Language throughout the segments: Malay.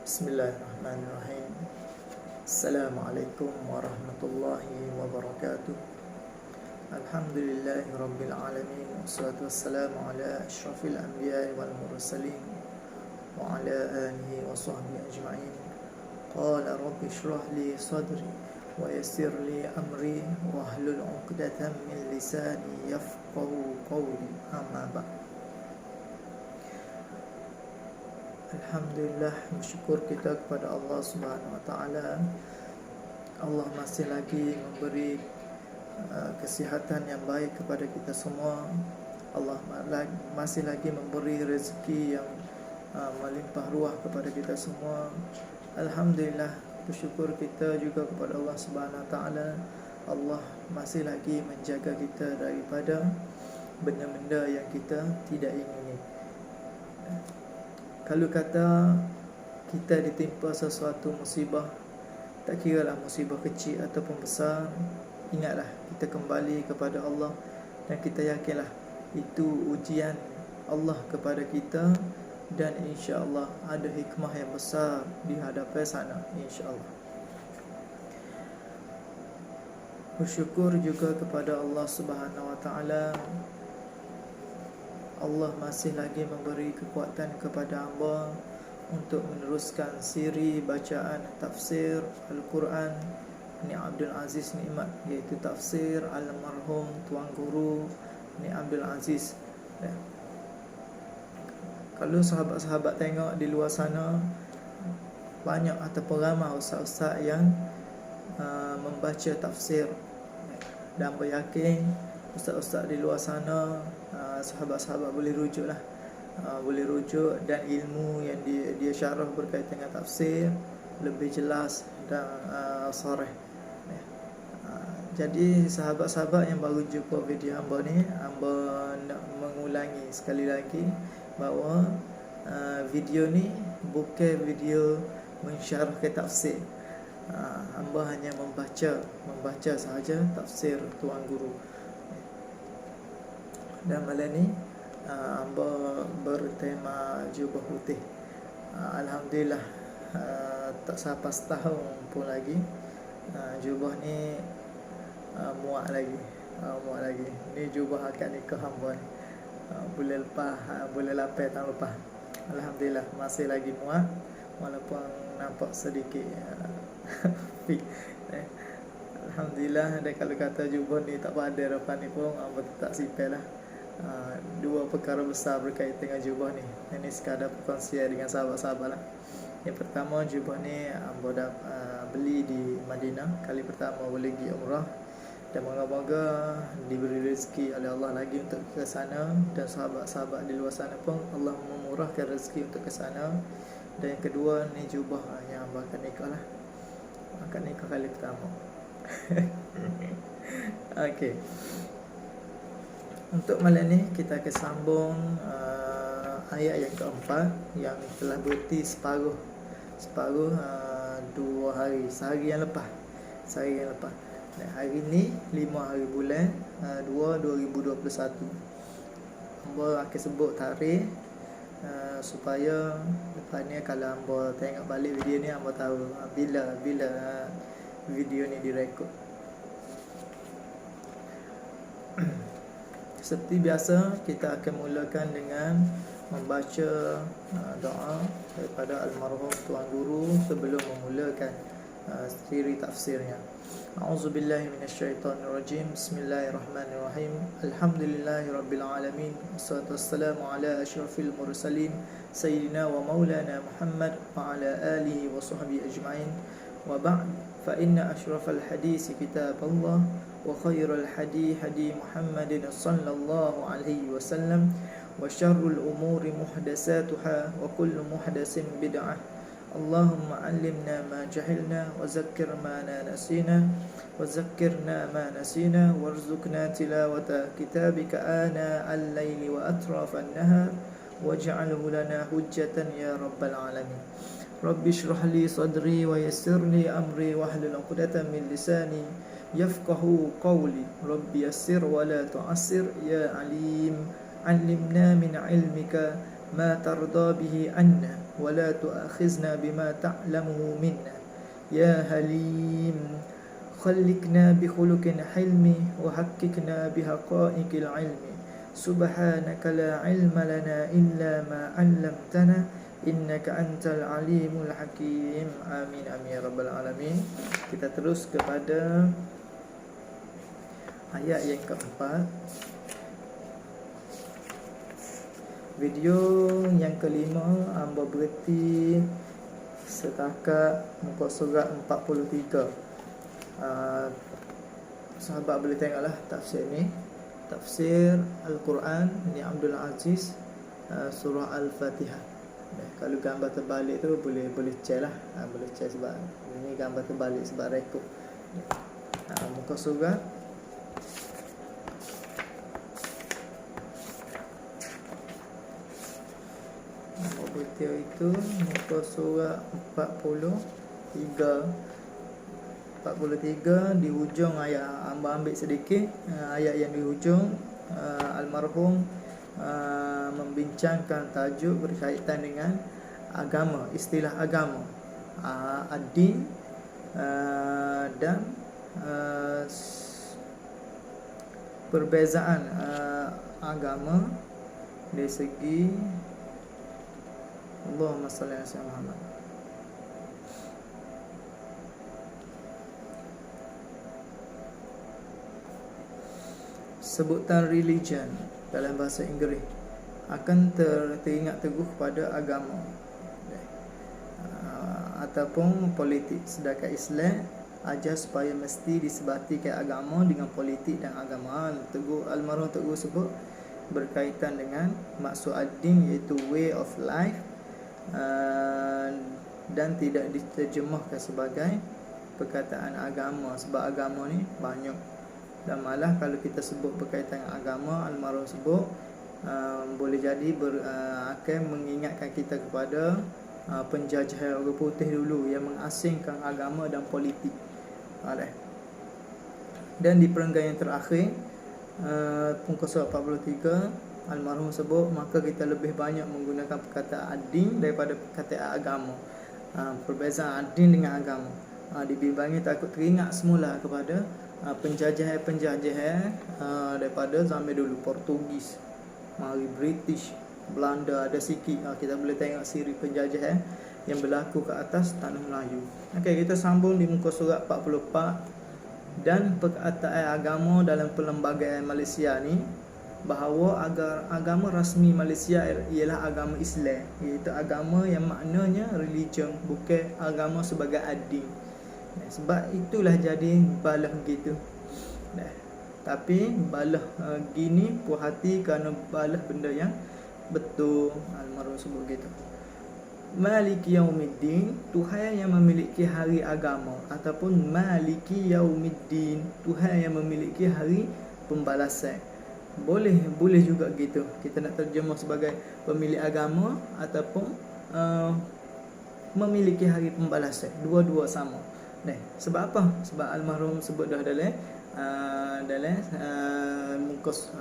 Bismillahirrahmanirrahim. Assalamualaikum warahmatullahi wabarakatuh. Alhamdulillahi rabbil alamin. Wassalatu wassalamu ala asyrafil anbiya'i wal mursalin wa ala alihi wa sahbihi ajma'in. Qala rabbi shrah li sadri wa yassir li amri wahlul 'uqdatam min lisani yafqahu qawli. Amma ba'd. Alhamdulillah, bersyukur kita kepada Allah Subhanahu Wa Taala. Allah masih lagi memberi kesihatan yang baik kepada kita semua. Allah masih lagi memberi rezeki yang melimpah ruah kepada kita semua. Alhamdulillah, bersyukur kita juga kepada Allah Subhanahu Wa Taala. Allah masih lagi menjaga kita daripada benda-benda yang kita tidak ingini. Kalau kata kita ditimpa sesuatu musibah, tak kira lah musibah kecil ataupun besar, ingatlah kita kembali kepada Allah dan kita yakinlah itu ujian Allah kepada kita, dan insya-Allah ada hikmah yang besar di hadapan sana, insya-Allah. Bersyukur juga kepada Allah Subhanahu Wa Taala. Allah masih lagi memberi kekuatan kepada hamba untuk meneruskan siri bacaan tafsir Al-Quran Ni Abdul Aziz Nikmat, iaitu tafsir almarhum Tuan Guru Ni Abdul Aziz. Kalau sahabat-sahabat tengok di luar sana, banyak ataupun ramai ustaz-ustaz yang membaca tafsir, dan beryakin ustaz-ustaz di luar sana, sahabat-sahabat boleh rujuk lah, boleh rujuk, dan ilmu yang dia syarah berkaitan dengan tafsir lebih jelas dan sharih. Jadi sahabat-sahabat yang baru jumpa video hamba ni, hamba nak mengulangi sekali lagi bahawa video ni bukan video mensyarahkan tafsir. Hamba hanya membaca sahaja tafsir Tuan Guru. Dan malam ni hamba bertema jubah putih. Alhamdulillah, tak sampai setahun pun lagi jubah ni muak lagi. Ni jubah akad nikah hamba ni bulan lepas, bulan 8 tahun lepas. Alhamdulillah masih lagi muak, walaupun nampak sedikit fit. Alhamdulillah. Dan kalau kata jubah ni tak pada depan ni pun hamba tak sipel lah. Dua perkara besar berkaitan dengan jubah ni. Ini sekadar perkongsian dengan sahabat-sahabat lah. Yang pertama, jubah ni hamba dah beli di Madinah. Kali pertama boleh pergi umrah, dan moga-moga diberi rezeki oleh Allah lagi untuk ke sana, dan sahabat-sahabat di luar sana pun Allah memurahkan rezeki untuk ke sana. Dan yang kedua ni jubah yang hamba akan nikah lah, akan nikah kali pertama. Okey. Untuk malam ni kita akan sambung ayat yang keempat yang telah berhenti separuh 2 hari, sehari yang lepas. Dan hari ni 5 hari bulan 2 2021. Hamba akan sebut tarikh supaya lepas ni kalau hamba tengok balik video ni, hamba tahu bila video ni direkod. Seperti biasa, kita akan mulakan dengan membaca doa daripada almarhum Tuan Guru sebelum memulakan siri tafsirnya. A'udzubillahi minasyaitonirrajim. Bismillahirrahmanirrahim. Alhamdulillahirabbil alamin. Wassalatu wassalamu ala asyrafil mursalin sayyidina wa maulana Muhammad wa ala alihi wa sahbihi ajma'in. Wa ba'd, fa inna asyrafal hadis kitabullah wa khairal hadi hadi Muhammadin sallallahu alaihi wasallam wa syarrul umuri muhdatsatuha wa kullu muhdatsin bid'ah. Allahumma 'allimna ma jahilna wa zakkir ma nasina wa zakkirna ma nasina warzuqna tilawata kitabika ana al-laili wa atrafan nahar waj'alhu lana hujjatan ya rabbal alamin. Rabbi shrah li sadri wa yassir li amri wahlul 'uqdatam min lisani yafqahu qawli. Rabbi yassir wa la tu'assir ya alim. 'Allimna min 'ilmika ما ترضى به عنا ولا تؤاخذنا بما تعلمه منا يا حليم خلقنا بخلق حلم وحققنا بحقائق العلم سبحانك لا علم لنا إلا ما علمتنا إنك أنت العليم الحكيم. Amin amin ya rabbal alamin. Kita terus kepada ayat yang keempat. Video yang kelima hamba berhenti setakat muka surat 43. Sahabat boleh tengoklah tafsir ni, tafsir Al-Quran ni Abdul Aziz, surah Al-Fatihah. Kalau gambar terbalik tu boleh check lah, boleh check sebab ini gambar terbalik sebab rekod. Muka surat Bertiar itu muka surat 43 di hujung ayat. Hamba ambil sedikit ayat yang di hujung. Almarhum membincangkan tajuk berkaitan dengan agama, istilah agama, ad-din, dan perbezaan agama dari segi Allahumma salli ala sayyidina Muhammad. Sebutan religion dalam bahasa Inggeris akan teringat teguh pada agama ataupun politik, sedangkan Islam ajar supaya mesti disebati ke agama dengan politik dan agama. Almarhum teguh sebut berkaitan dengan maksud ad-din iaitu way of life, dan tidak diterjemahkan sebagai perkataan agama, sebab agama ni banyak. Dan malah kalau kita sebut berkaitan dengan agama, almarhum sebut boleh jadi akan mengingatkan kita kepada penjajahan orang putih dulu yang mengasingkan agama dan politik. Dan di perenggan yang terakhir, muka surat 43, almarhum sebut maka kita lebih banyak menggunakan perkataan ad-din daripada perkataan agama. Perbezaan ad-din dengan agama dibimbangi takut teringat semula kepada penjajahan daripada zaman dulu, Portugis, mari British, Belanda ada sikit. Kita boleh tengok siri penjajahan yang berlaku ke atas tanah Melayu. Okey, kita sambung di muka surat 44. Dan perkataan agama dalam perlembagaan Malaysia ni, bahawa agama rasmi Malaysia ialah agama Islam, iaitu agama yang maknanya religion, bukan agama sebagai ad-din. Sebab itulah jadi balah begitu. Tapi balah gini puas hati kerana balah benda yang betul. Almarhum sebut gitu. Maliki yaumiddin, Tuhan yang memiliki hari agama, ataupun Maliki yaumiddin, Tuhan yang memiliki hari pembalasan. Boleh juga gitu. Kita nak terjemah sebagai pemilik agama ataupun memiliki hari pembalasan. Dua-dua sama. Sebab apa? Sebab almarhum sebut dah dalam mukas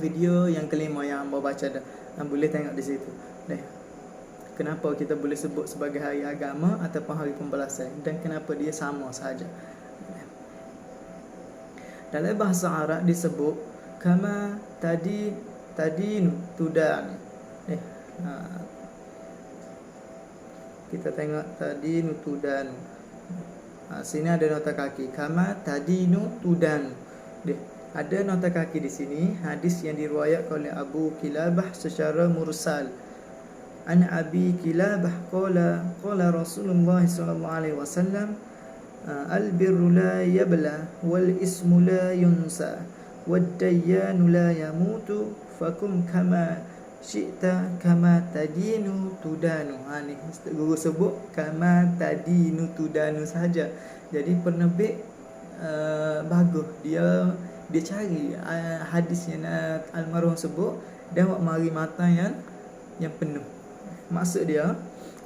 video yang kelima yang hamba baca dah. Boleh tengok di situ. Kenapa kita boleh sebut sebagai hari agama ataupun hari pembalasan, dan kenapa dia sama sahaja. Dalam bahasa Arab disebut kama tadin tudan. Kita tengok tadin tudan. Sini ada nota kaki kama tadinu tudan. Ada nota kaki di sini, hadis yang diriwayatkan oleh Abu Kilabah secara mursal. An Abi Kilabah qala Rasulullah sallallahu alaihi wasallam, al-birru la yabla wal ismu la yunsa wad dayyanu la yamutu fakum kama syi'ta kama tadinu tudanu. Ni guru sebut kama tadinu tudanu sahaja. Jadi penerbit bagus, dia cari hadis yang almarhum sebut dan buat mari matan yang penuh. Maksud dia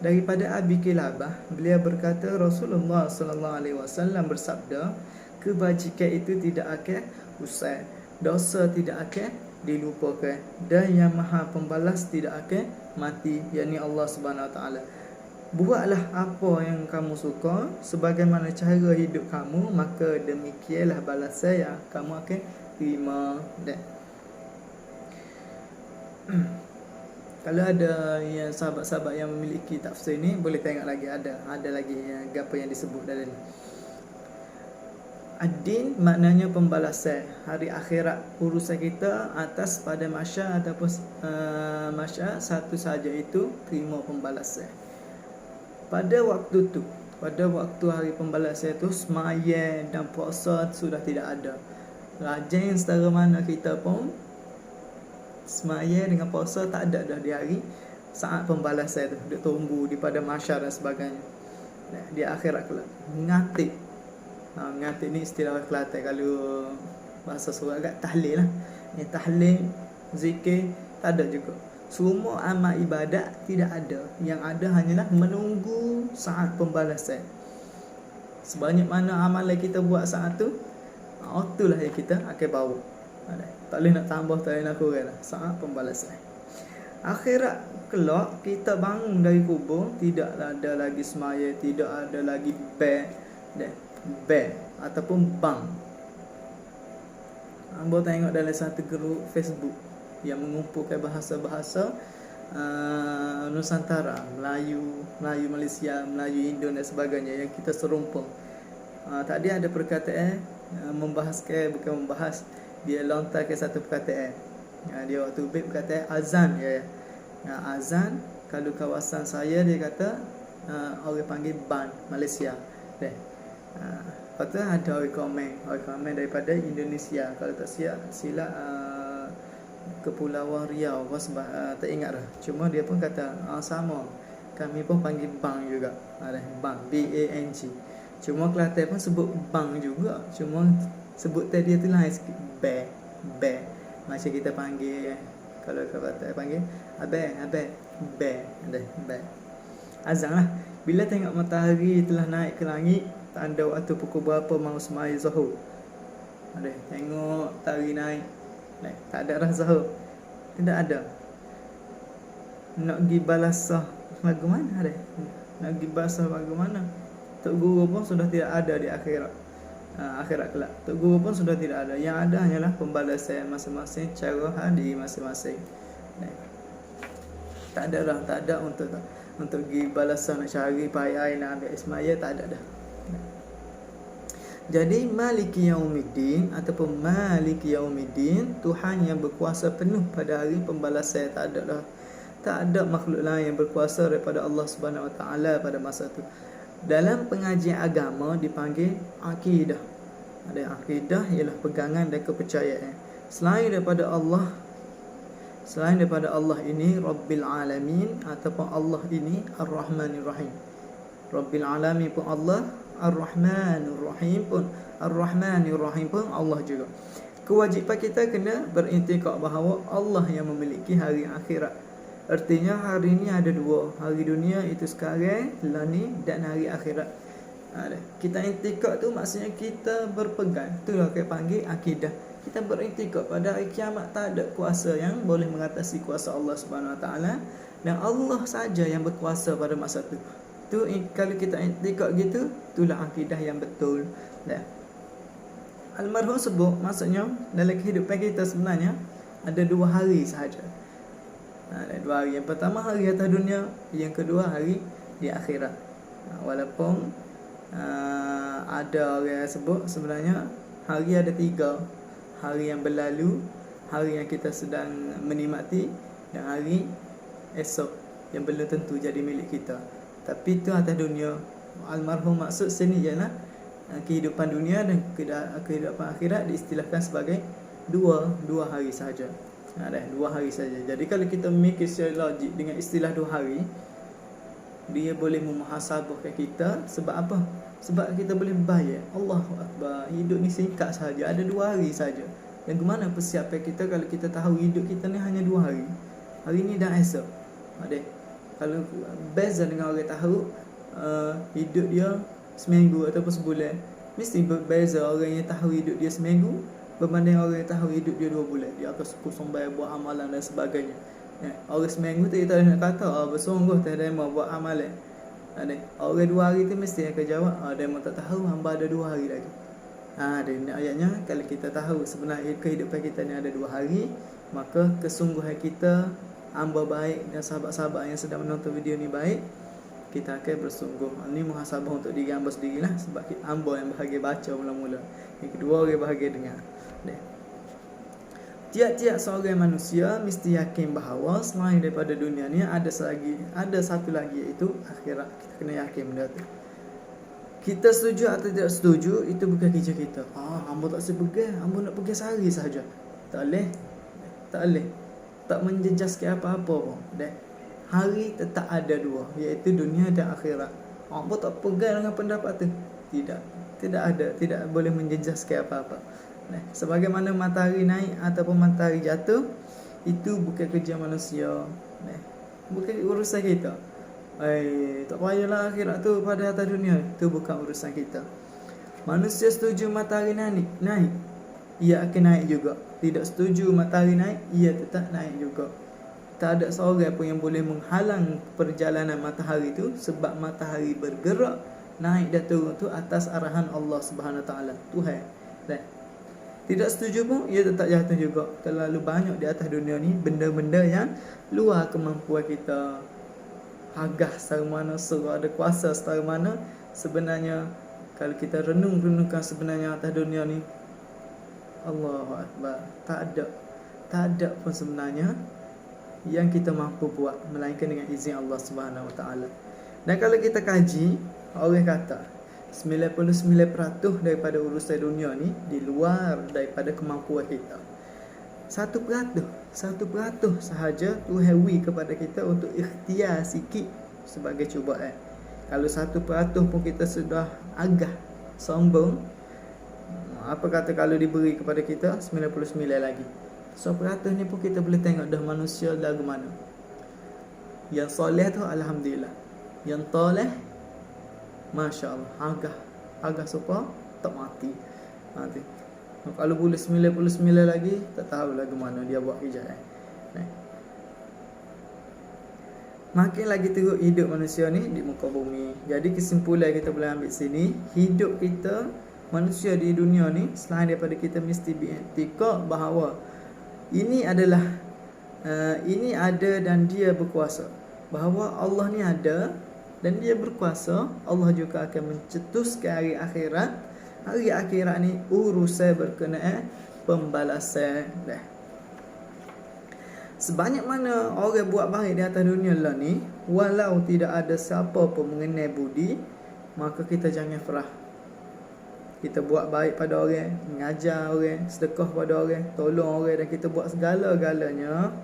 daripada Abi Kilabah, beliau berkata Rasulullah sallallahu alaihi wasallam bersabda, kebajikan itu tidak akan usai, dosa tidak akan dilupakan, dan yang maha pembalas tidak akan mati, yakni Allah Subhanahu Wa Taala. Buatlah apa yang kamu suka sebagaimana cara hidup kamu, maka demikianlah balasan yang kamu akan terima. Dan kalau ada yang sahabat-sahabat yang memiliki tafsir ni, boleh tengok lagi, ada lagi apa yang disebut dalam ni. Ad-din maknanya pembalasan hari akhirat urusan kita atas pada masyarakat ataupun masyarakat satu saja, itu terima pembalasan. Pada waktu hari pembalasan itu, semaya dan puasa sudah tidak ada. Rajin setara mana kita pun, semaya dengan puasa tak ada dah di hari saat pembalasan itu. Dia tunggu di pada masyarakat dan sebagainya. Di akhirat kelak ngatik. Ngatik ni istilah Kelantan, kalau bahasa surat agak tahlil lah. Tahlil, zikir tak ada juga. Semua amal ibadat tidak ada. Yang ada hanyalah menunggu saat pembalasan. Sebanyak mana amalan kita buat saat tu, itulah yang kita akan bawa. Tak boleh nak tambah, tak boleh nak kurang lah. Saat pembalasan akhirat kelak, kita bangun dari kubur, tidak ada lagi semaya, tidak ada lagi bank ataupun bank. Hamba tengok dalam satu grup Facebook yang mengumpulkan bahasa-bahasa Nusantara, Melayu Malaysia, Melayu Indo dan sebagainya, yang kita serumpun. Tadi ada perkataan dia lontarkan satu perkataan. Dia waktu berkataan azan, azan. Kalau kawasan saya, dia kata orang panggil ban Malaysia. Lepas tu ada orang komen daripada Indonesia, kalau tak silap Kepulauan Riau, tak ingat dah. Cuma dia pun kata sama, kami pun panggil bang juga. Bang, B-A-N-G. Cuma Kelantan pun sebut bang juga, cuma sebut tadi tu lain sikit. Bear. Macam kita panggil, kalau Kelantan panggil abang, bear. Azan lah. Bila tengok matahari telah naik ke langit, tanda waktu pukul berapa mau semaya zuhur. Tengok matahari naik. Tak ada dah zuhur. Tidak ada. Nak pergi balasah lagu mana ada? Nak pergi balasah lagu mana? Tok Guru pun sudah tidak ada di akhirat. Akhirat kelak, Tok Guru pun sudah tidak ada. Yang ada hanyalah pembalasan masing-masing, cara hadi masing-masing. Tak ada untuk pergi balasan, nak cari payah, nak ambil ismaya, tak ada dah. Jadi Maliki Yaumiddin ataupun Maliki Yaumiddin, Tuhan yang berkuasa penuh pada hari pembalasan. Tak ada makhluk lain yang berkuasa daripada Allah Subhanahu Wa Taala pada masa itu. Dalam pengajian agama dipanggil akidah. Akidah ialah pegangan dan kepercayaan. Selain daripada Allah ini Rabbil Alamin, ataupun Allah ini Ar-Rahmanir Rahim. Rabbil Alamin pun Allah, Ar-Rahmanir Rahim pun Allah juga. Kewajipan kita kena berintikad bahawa Allah yang memiliki hari akhirat. Artinya hari ini ada dua, hari dunia itu sekarang, lani, dan hari akhirat. Kita intikad tu maksudnya kita berpegang. Itulah kita panggil akidah. Kita berintikad pada hari kiamat tak ada kuasa yang boleh mengatasi kuasa Allah Subhanahu Wa Taala, dan Allah saja yang berkuasa pada masa tu. Kalau kita intikad gitu, itulah akidah yang betul. Almarhum sebut, maksudnya dalam kehidupan kita sebenarnya ada dua hari sahaja. Ada dua hari. Yang pertama hari atas dunia, yang kedua hari di akhirat. Walaupun ada orang yang sebut sebenarnya hari ada tiga. Hari yang berlalu, hari yang kita sedang menikmati, dan hari esok yang belum tentu jadi milik kita. Tapi itu atas dunia. Almarhum maksud sini ialah kehidupan dunia dan kehidupan akhirat diistilahkan sebagai dua hari sahaja. Dua hari saja. Jadi kalau kita mikir secara logik dengan istilah 2 hari, dia boleh memuhasabahkan kita. Sebab apa? Sebab kita boleh bayar. Allahu Akbar, hidup ni singkat saja, ada 2 hari saja. Dan ke mana persiapan kita kalau kita tahu hidup kita ni hanya 2 hari? Hari ni dan esok. Kalau beza dengan orang tahu hidup dia seminggu ataupun sebulan, mesti berbeza orang yang tahu hidup dia seminggu berbanding orang yang tahu hidup dia 2 bulan, dia akan sungguh-sungguh buat amalan dan sebagainya. Orang seminggu tu kita nak kata bersungguh tak demo buat amalan. Orang 2 hari tu mesti akan jawab demo tak tahu, hamba ada 2 hari lagi. Ini ayatnya, kalau kita tahu sebenarnya kehidupan kita ni ada 2 hari, maka kesungguhan kita, hamba baik dan sahabat-sahabat yang sedang menonton video ni baik, kita akan bersungguh. Ini muhasabah untuk diri hamba sendirilah, sebab hamba yang bahagia baca mula-mula, yang kedua orang bahagia dengar. Tiap-tiap seorang manusia mesti yakin bahawa selain daripada dunia ni ada satu lagi, iaitu akhirat. Kita kena yakin benda tu. Kita setuju atau tidak setuju, itu bukan kerja kita. Hamba tak boleh pergi, hamba nak pergi sehari sahaja. Tak boleh. Tak menjejaskan apa-apa pun. Hari tetap ada 2, iaitu dunia dan akhirat. Hamba tak pergi dengan pendapat tu. Tidak boleh menjejaskan apa-apa. Sebagaimana matahari naik ataupun matahari jatuh, itu bukan kerja manusia. Bukan urusan kita. Tak payahlah akhirat tu pada atas dunia. Itu bukan urusan kita. Manusia setuju matahari naik, ia akan naik juga. Tidak setuju matahari naik, ia tetap naik juga. Tak ada seorang pun yang boleh menghalang perjalanan matahari itu, sebab matahari bergerak naik dan turun tu atas arahan Allah Subhanahu Wa Taala, Tuhan. Tidak setuju pun, ia tetap jatuh juga. Terlalu banyak di atas dunia ni benda-benda yang luar kemampuan kita. Hagah setara mana, suruh ada kuasa setara mana. Sebenarnya kalau kita renungkan sebenarnya atas dunia ni, Allahu Akbar, tak ada pun sebenarnya yang kita mampu buat melainkan dengan izin Allah Subhanahu Wa Taala. Dan kalau kita kaji, orang kata 99% daripada urusan dunia ni di luar daripada kemampuan kita. 1% sahaja Tuhan beri kepada kita untuk ikhtiar sikit sebagai cubaan. Kalau 1% pun kita sudah agak sombong, apa kata kalau diberi kepada kita 99 lagi. 1% ni pun kita boleh tengok dah manusia lagu mana. Yang soleh tu alhamdulillah, yang toleh Masya Allah, agak supaya tak mati. Kalau boleh 99 lagi, tak tahu lagu mana dia buat kerja. Makin lagi teruk hidup manusia ni di muka bumi. Jadi kesimpulan kita boleh ambil sini, hidup kita manusia di dunia ni, selain daripada kita mesti beriktikad bahawa ini ada dan dia berkuasa. Bahawa Allah ni ada dan dia berkuasa. Allah juga akan mencetuskan hari akhirat. Hari akhirat ni urusan berkenaan pembalasan. Sebanyak mana orang buat baik di atas dunia lah ni, walau tidak ada siapa pun mengenai budi, maka kita jangan frah. Kita buat baik pada orang, mengajar orang, sedekah pada orang, tolong orang, dan kita buat segala-galanya,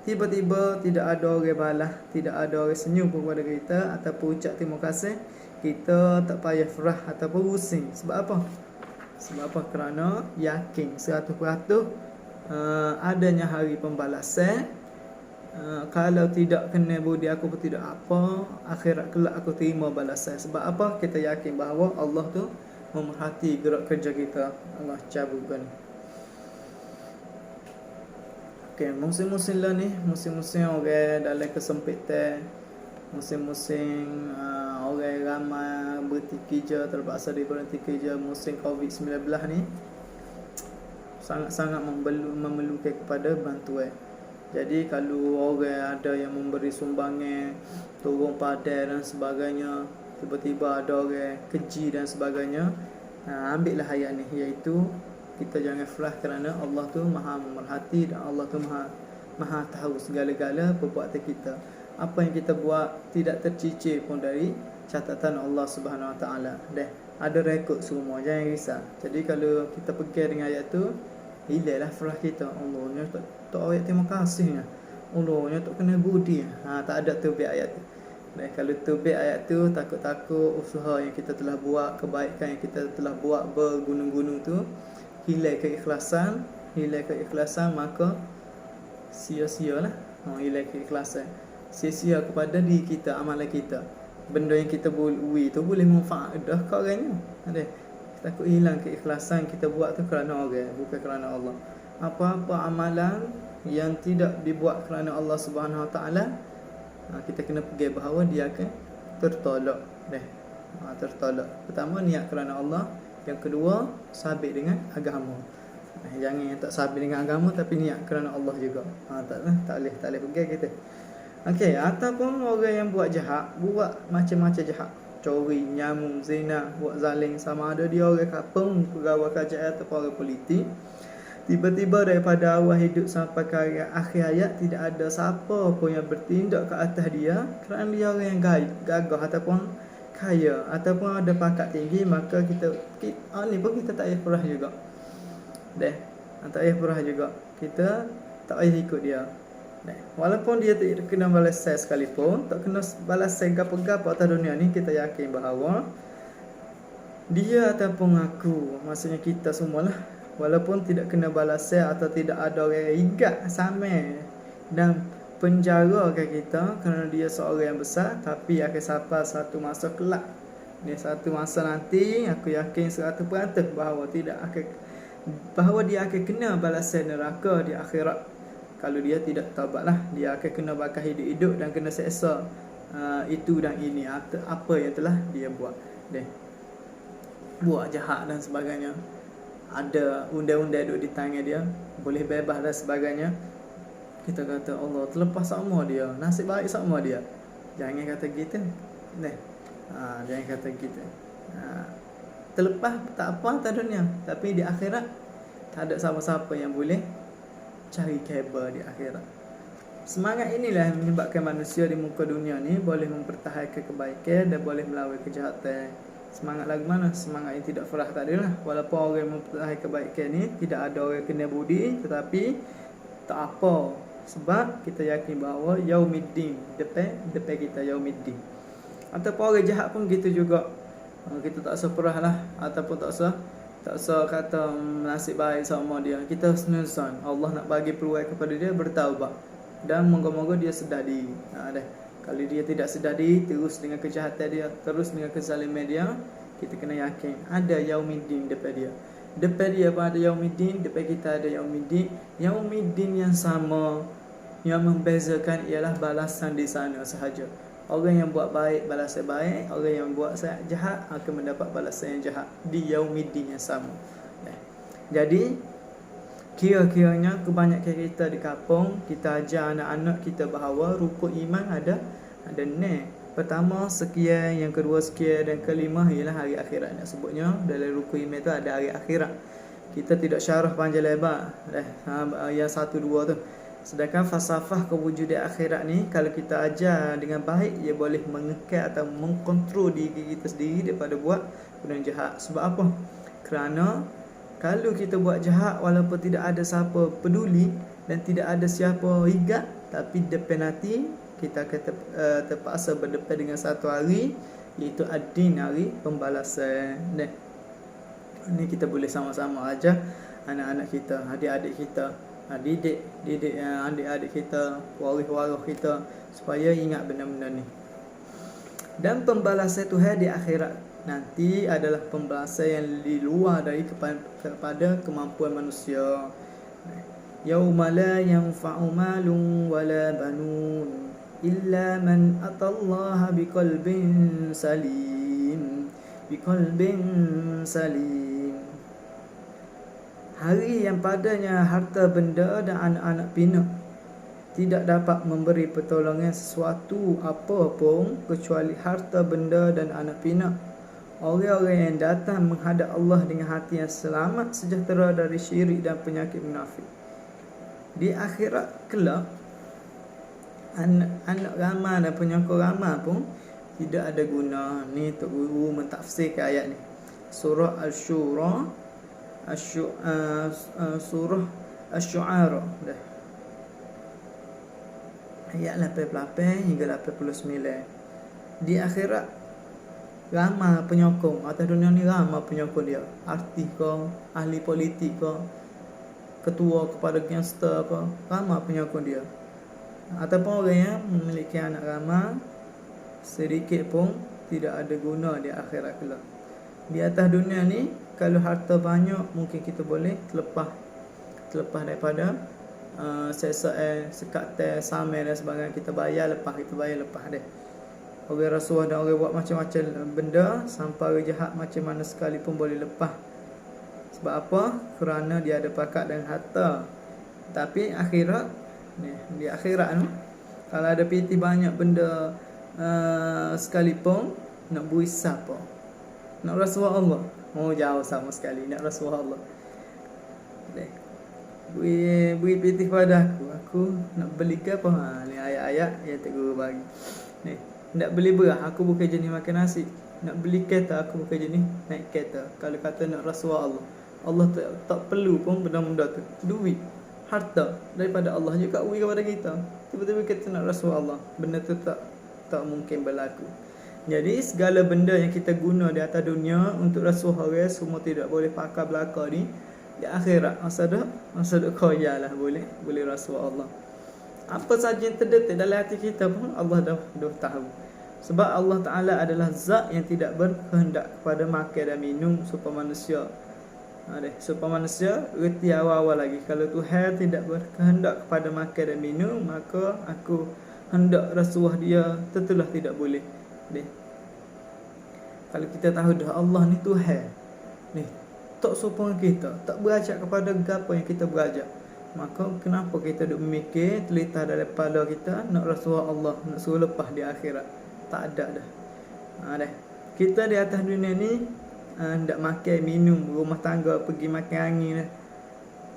tiba-tiba tidak ada orang balas, tidak ada orang senyum pun kepada kita ataupun ucap terima kasih, kita tak payah frah ataupun pusing. Sebab apa? Kerana yakin 100% adanya hari pembalasan. Kalau tidak kena budi aku pun tidak apa, akhirat kelak aku terima balasan. Sebab apa? Kita yakin bahawa Allah tu memerhati gerak kerja kita. Allah cabutkan. Musim-musim lah ni, musim-musim orang dalam kesempitan, musim-musim orang ramai berhenti kerja, terpaksa berhenti kerja. Musim COVID-19 ni sangat-sangat memerlukan kepada bantuan. Jadi kalau orang ada yang memberi sumbangan, turun padan dan sebagainya, tiba-tiba ada orang keji dan sebagainya, ambillah ayat ni, iaitu kita jangan frah kerana Allah tu maha memerhati dan Allah tu maha tahu segala-gala perbuatan kita. Apa yang kita buat tidak tercicir pun dari catatan Allah Subhanahu Wa Taala. Ada rekod semua, jangan risau. Jadi kalau kita pegang dengan ayat tu, hilanglah frah kita. Allahnya tak ayat terima kasihnya, Allahnya tak kena budi. Tak ada tu ayat tu. Dan kalau tubik ayat tu, takut-takut usaha yang kita telah buat, kebaikan yang kita telah buat bergunung-gunung tu hilang keikhlasan, maka sia-sialah. Hilang keikhlasan, sia-sia kepada diri kita, amalan kita. Benda yang kita beri tu boleh manfaat dah ke orangnya. takut hilang keikhlasan kita buat tu kerana orang, bukan kerana Allah. Apa-apa amalan yang tidak dibuat kerana Allah Subhanahu Wa Taala, kita kena pergi bahawa dia akan tertolak. Tertolak. Pertama, niat kerana Allah. Yang kedua, sabit dengan agama. Jangan yang tak sabit dengan agama tapi niat kerana Allah juga. Tak boleh pergi kita. Okey, ataupun orang yang buat jahat, buat macam-macam jahat, curi, nyamuk, zina, buat zalim, sama ada dia orang kampung, pegawai kerajaan ataupun orang politik. Tiba-tiba daripada awal hidup sampai ke akhir hayat, tidak ada siapa pun yang bertindak ke atas dia kerana dia orang yang gagah ataupun kaya ataupun ada pangkat tinggi, maka kita ni pun kita tak payah perah juga. Tak payah perah juga. Kita tak payah ikut dia. Walaupun dia tak kena balasan sekalipun, tak kena balasan gapo-gapo atas dunia ni, kita yakin bahawa dia ataupun aku, maksudnya kita semualah, walaupun tidak kena balasan atau tidak ada orang igat sama dan penjarakan kita kerana dia seorang yang besar, tapi akan sampai satu masa kelak, satu masa nanti aku yakin 100% bahawa dia akan kena balasan neraka di akhirat. Kalau dia tidak taubatlah, dia akan kena bakar hidup-hidup dan kena seksa itu dan ini, apa yang telah dia buat. Buat jahat dan sebagainya, ada undang-undang duduk di tangan dia, boleh bebas dan sebagainya. Kita kata Allah terlepas sama dia, nasib baik sama dia. Jangan kata kita. Jangan kata kita. Terlepas tak apa atas dunia, tapi di akhirat tak ada siapa-siapa yang boleh cari khabar di akhirat. Semangat inilah yang menyebabkan manusia di muka dunia ni boleh mempertahankan kebaikan dan boleh melawan kejahatan. Semangat lagu mana? Semangat yang tidak farah tak adalah. Walaupun orang mempertahankan kebaikan ni tidak ada orang kena budi, tetapi tak apa, sebab kita yakin bahawa yaumiddin, depan kita yaumiddin. Ataupun orang jahat pun gitu juga. Kita tak usah perah lah, ataupun tak usah kata nasib baik sama dia. Kita senang Allah nak bagi peluang kepada dia bertaubat, dan moga-moga dia sedar diri. Kalau dia tidak sedar diri, terus dengan kejahatan dia, terus dengan kezaliman dia, kita kena yakin ada yaumiddin depan dia. Depan dia pun ada yaumiddin, depan kita ada yaumiddin. Yaumiddin yang sama, yang membezakan ialah balasan di sana sahaja. Orang yang buat baik balasan baik, orang yang buat jahat akan mendapat balasan yang jahat di yaumiddin yang sama. Jadi kira-kiranya kebanyakan kita di kampung, kita ajar anak-anak kita bahawa rukun iman ada ni. Pertama sekian, yang kedua sekian, dan kelima ialah hari akhirat. Nak sebutnya dalam rukun iman tu ada hari akhirat. Kita tidak syarah panjang lebar yang 1 2 tu. Sedangkan falsafah kewujudan akhirat ni, kalau kita ajar dengan baik, ia boleh mengekang atau mengkontrol diri kita sendiri daripada buat benda jahat. Sebab apa? Kerana kalau kita buat jahat, walaupun tidak ada siapa peduli dan tidak ada siapa ingat, tapi depan nanti kita akan terpaksa berdepan dengan satu hari, iaitu ad-din, hari pembalasan. Ini kita boleh sama-sama ajar anak-anak kita, adik-adik kita, didik adik-adik kita, waris-waris kita, supaya ingat benda-benda ni. Dan pembalasan Tuhan di akhirat nanti adalah pembalasan yang di luar dari kepada kemampuan manusia. Yauma la yanfa'u malun wala banun illa man atallaha biqalbin salim. Hari yang padanya harta benda dan anak-anak pinak tidak dapat memberi pertolongan sesuatu apa pun kecuali harta benda dan anak pinak. Orang-orang yang datang menghadap Allah dengan hati yang selamat, sejahtera dari syirik dan penyakit munafik. Di akhirat kelak, anak ramah dan penyokong ramah pun tidak ada guna. Ni Tok Guru mentafsirkan ayat ni. Surah Al-Syura, surah Asy-Syu'ara, ayat 88 hingga 89. Di akhirat ramai penyokong. Atas dunia ni ramai penyokong dia, artis ke, ahli politik ke, ketua kepada gangster ke, ramai penyokong dia. Ataupun orang yang memiliki anak ramai, sedikit pun tidak ada guna di akhirat kelak. Di atas dunia ni kalau harta banyak mungkin kita boleh terlepas daripada sekat samai dan sebagainya. Kita bayar lepas deh. Orang rasuah dan orang buat macam-macam benda sampai orang jahat macam mana sekalipun boleh lepas. Sebab apa? Kerana dia ada pakat dengan harta. Tapi akhirat ni, di akhirat tu kalau ada piti banyak benda sekalipun nak beri siapa? Nak rasuah Allah. Jauh sama sekali nak rasuah Allah. Beri piti pada aku nak beli ke apa? Ni ayat-ayat yang cikgu bagi. Ni, nak beli beras, aku bukan jenis makan nasi. Nak beli kereta, aku bukan jenis naik kereta. Kalau kata nak rasuah Allah, Allah tak perlu pun benda-benda tu. Duit, harta daripada Allah juga beri kepada kita. Tiba-tiba kita nak rasuah Allah, benda tu tak mungkin berlaku. Jadi segala benda yang kita guna di atas dunia untuk rasuah orang, semua tidak boleh pakai belaka ni. Di akhirat masa duk koya lah boleh rasuah Allah. Apa saja yang terdetik dalam hati kita pun Allah dah tahu. Sebab Allah Ta'ala adalah zat yang tidak berkehendak kepada makan dan minum supaya manusia. Supaya manusia reti awal-awal lagi. Kalau Tuhan tidak berkehendak kepada makan dan minum, maka aku hendak rasuah dia tentulah tidak boleh. Kalau kita tahu dah Allah ni Tuhan, ni tak sopong kita, tak berajak kepada apa yang kita berajak, maka kenapa kita duk memikir telitah dalam kepala kita nak rasuah Allah, nak suruh lepas di akhirat? Tak ada dah. Kita di atas dunia ni hendak makan, minum, rumah tangga, pergi makan angin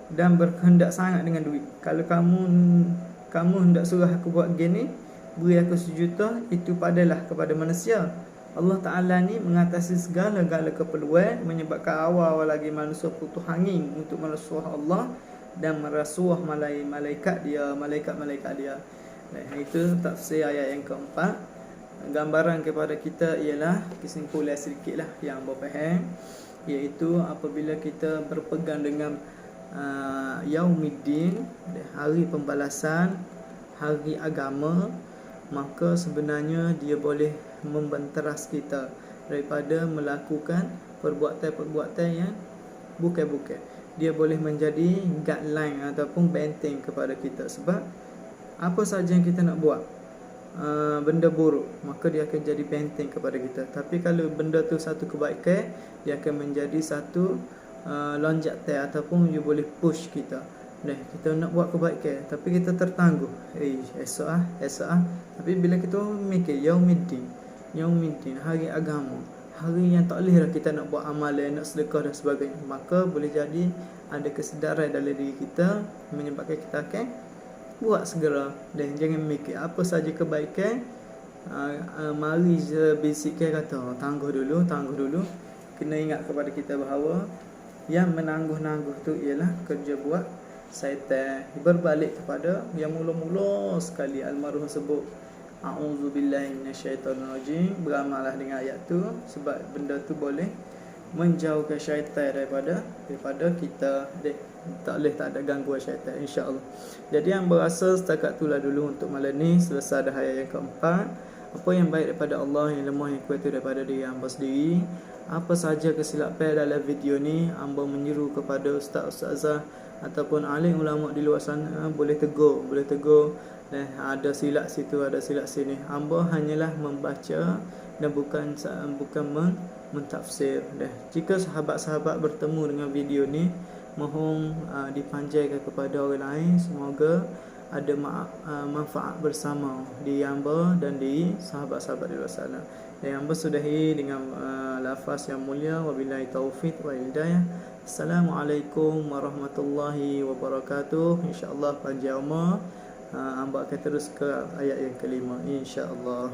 dan berkehendak sangat dengan duit. Kalau kamu hendak suruh aku buat gini, beri aku 1 juta, itu padalah kepada manusia. Allah Ta'ala ni mengatasi segala-gala keperluan, menyebabkan awal-awal lagi manusia putus angin untuk merasuah Allah dan merasuah malaikat dia. Itu tafsir ayat yang keempat. Gambaran kepada kita ialah kesimpulan sedikit lah yang berfaham, iaitu apabila kita berpegang dengan Yaumiddin, hari pembalasan, hari agama, maka sebenarnya dia boleh membenteras kita daripada melakukan perbuatan-perbuatan yang bukan-bukan. Dia boleh menjadi guideline ataupun benteng kepada kita. Sebab apa saja yang kita nak buat benda buruk, maka dia akan jadi benteng kepada kita. Tapi kalau benda tu satu kebaikan, dia akan menjadi satu lonjak ataupun dia boleh push kita. Kita nak buat kebaikan tapi kita tertangguh. Esok. Tapi bila kita mikir Yaumiddin, hari agama, hari yang tak boleh kita nak buat amalan, nak sedekah dan sebagainya, maka boleh jadi ada kesedaran dalam diri kita menyebabkan kita akan buat segera. Dan jangan mikir apa saja kebaikan, mari je bisikkan kata tangguh dulu. Kena ingat kepada kita bahawa yang menangguh-nangguh tu ialah kerja buat syaitan. Berbalik kepada yang mula-mula sekali almarhum sebut a'udzubillahi minasyaitonirrajim, beramallah dengan ayat tu, sebab benda tu boleh menjauhkan syaitan daripada kita. Tak ada gangguan syaitan, insya-Allah. Jadi yang berasa setakat itulah dulu untuk malam ni. Selesai dah ayat yang keempat. Apa yang baik daripada Allah, yang lemah yang kuat itu daripada diri hamba sendiri. Apa sahaja kesilapan dalam video ni, hamba menyeru kepada ustaz-ustazah ataupun alim ulama di luar sana, boleh tegur. Ada silap situ, ada silap sini. Hamba hanyalah membaca dan bukan mentafsir. Jika sahabat-sahabat bertemu dengan video ni, mohon dipanjangkan kepada orang lain. Semoga ada manfaat bersama di hamba dan di sahabat-sahabat di luar sana. Dan hamba sudahi dengan lafaz yang mulia, wabillahi taufiq wa hidayah. Assalamualaikum warahmatullahi wabarakatuh. InsyaAllah panjang umur, hamba akan terus ke ayat yang kelima, insyaAllah.